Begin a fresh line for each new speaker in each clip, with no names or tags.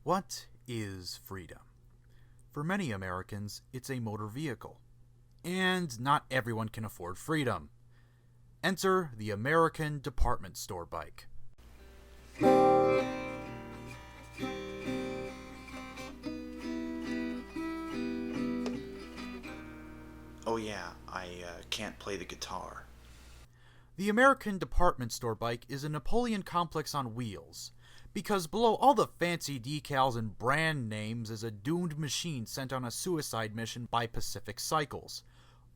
What is freedom? For many Americans, it's a motor vehicle. And not everyone can afford freedom. Enter the American department store bike.
Oh yeah, I can't play the guitar.
The American department store bike is a Napoleon complex on wheels, because below all the fancy decals and brand names is a doomed machine sent on a suicide mission by Pacific Cycles.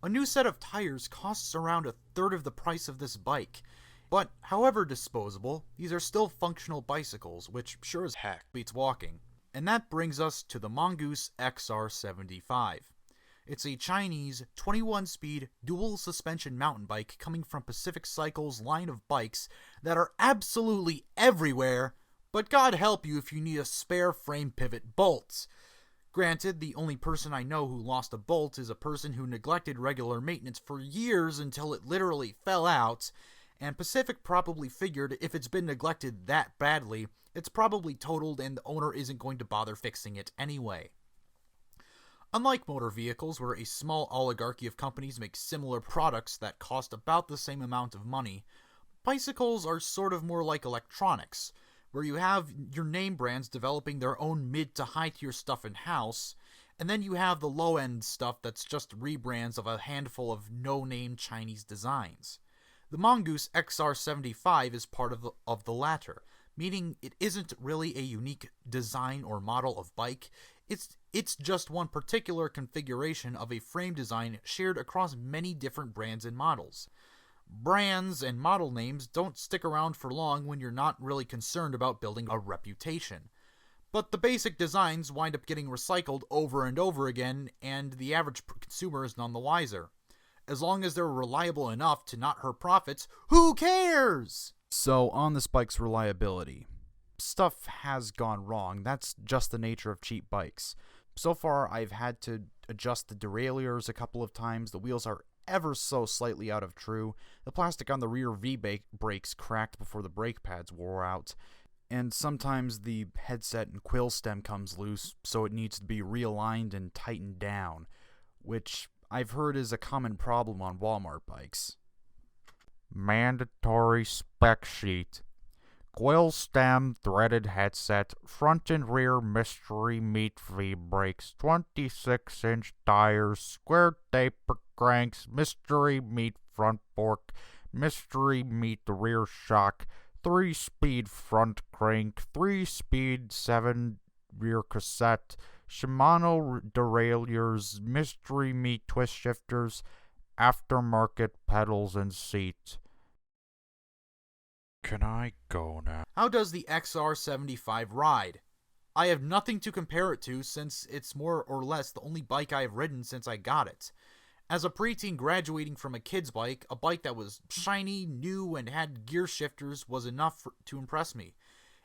A new set of tires costs around a third of the price of this bike, but however disposable, these are still functional bicycles, which sure as heck beats walking. And that brings us to the Mongoose XR-75. It's a Chinese 21-speed dual suspension mountain bike coming from Pacific Cycles' line of bikes that are absolutely everywhere, but God help you if you need a spare frame pivot bolt. Granted, the only person I know who lost a bolt is a person who neglected regular maintenance for years until it literally fell out, and Pacific probably figured if it's been neglected that badly, it's probably totaled and the owner isn't going to bother fixing it anyway. Unlike motor vehicles, where a small oligarchy of companies make similar products that cost about the same amount of money, bicycles are sort of more like electronics, where you have your name brands developing their own mid to high tier stuff in-house, and then you have the low-end stuff that's just rebrands of a handful of no-name Chinese designs. The Mongoose XR-75 is part of the latter, meaning it isn't really a unique design or model of bike. It's just one particular configuration of a frame design shared across many different brands and models. Brands and model names don't stick around for long when you're not really concerned about building a reputation. But the basic designs wind up getting recycled over and over again, and the average consumer is none the wiser. As long as they're reliable enough to not hurt profits, who cares? So, on this bike's reliability, stuff has gone wrong. That's just the nature of cheap bikes. So far, I've had to adjust the derailleurs a couple of times. The wheels are ever so slightly out of true. The plastic on the rear V-brakes cracked before the brake pads wore out. And sometimes the headset and quill stem comes loose, so it needs to be realigned and tightened down, which I've heard is a common problem on Walmart bikes. Mandatory spec sheet. Quill stem, threaded headset, front and rear mystery meat V-brakes, 26-inch tires, square taper cranks, mystery meat front fork, mystery meat rear shock, 3-speed front crank, 3-speed 7 rear cassette, Shimano derailleurs, mystery meat twist shifters, aftermarket pedals and seat. Can I go now? How does the XR-75 ride? I have nothing to compare it to since it's more or less the only bike I have ridden since I got it. As a preteen graduating from a kid's bike, a bike that was shiny, new, and had gear shifters was enough to impress me.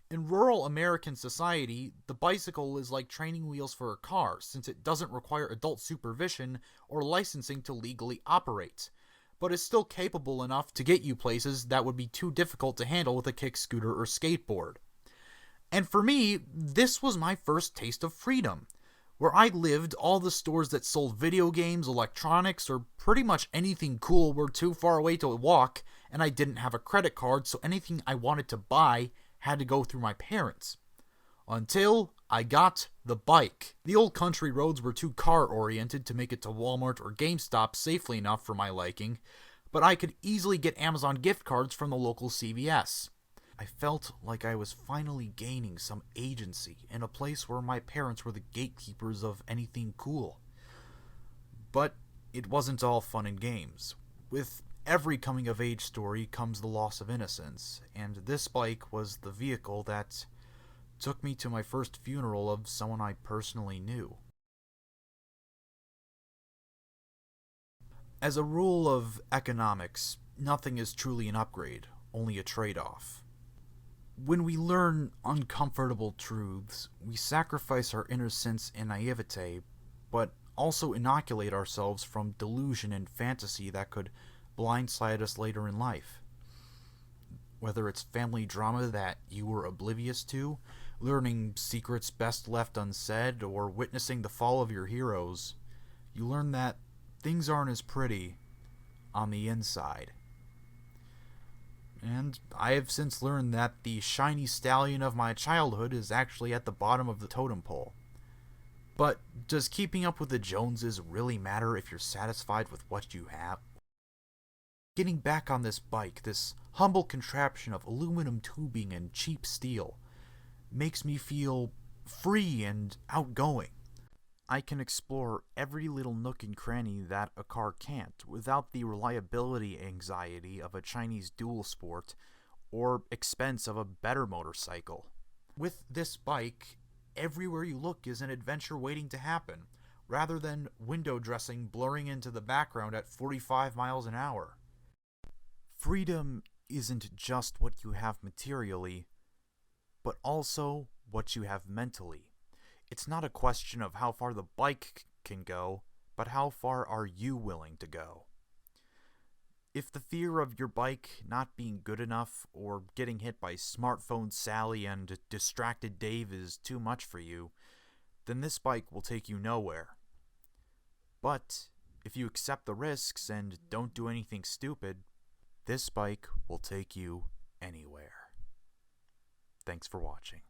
In rural American society, the bicycle is like training wheels for a car, since it doesn't require adult supervision or licensing to legally operate, but is still capable enough to get you places that would be too difficult to handle with a kick scooter or skateboard. And for me, this was my first taste of freedom. Where I lived, all the stores that sold video games, electronics, or pretty much anything cool were too far away to walk, and I didn't have a credit card, so anything I wanted to buy had to go through my parents. Until I got the bike. The old country roads were too car-oriented to make it to Walmart or GameStop safely enough for my liking, but I could easily get Amazon gift cards from the local CVS. I felt like I was finally gaining some agency in a place where my parents were the gatekeepers of anything cool. But it wasn't all fun and games. With every coming-of-age story comes the loss of innocence, and this bike was the vehicle that took me to my first funeral of someone I personally knew. As a rule of economics, nothing is truly an upgrade, only a trade-off. When we learn uncomfortable truths, we sacrifice our innocence and naivete, but also inoculate ourselves from delusion and fantasy that could blindside us later in life. Whether it's family drama that you were oblivious to, learning secrets best left unsaid, or witnessing the fall of your heroes, you learn that things aren't as pretty on the inside. And I have since learned that the shiny stallion of my childhood is actually at the bottom of the totem pole. But does keeping up with the Joneses really matter if you're satisfied with what you have? Getting back on this bike, this humble contraption of aluminum tubing and cheap steel, makes me feel free and outgoing. I can explore every little nook and cranny that a car can't without the reliability anxiety of a Chinese dual sport or expense of a better motorcycle. With this bike, everywhere you look is an adventure waiting to happen, rather than window dressing blurring into the background at 45 miles an hour. Freedom isn't just what you have materially, but also what you have mentally. It's not a question of how far the bike can go, but how far are you willing to go? If the fear of your bike not being good enough, or getting hit by smartphone Sally and distracted Dave is too much for you, then this bike will take you nowhere. But if you accept the risks and don't do anything stupid, this bike will take you anywhere. Thanks for watching.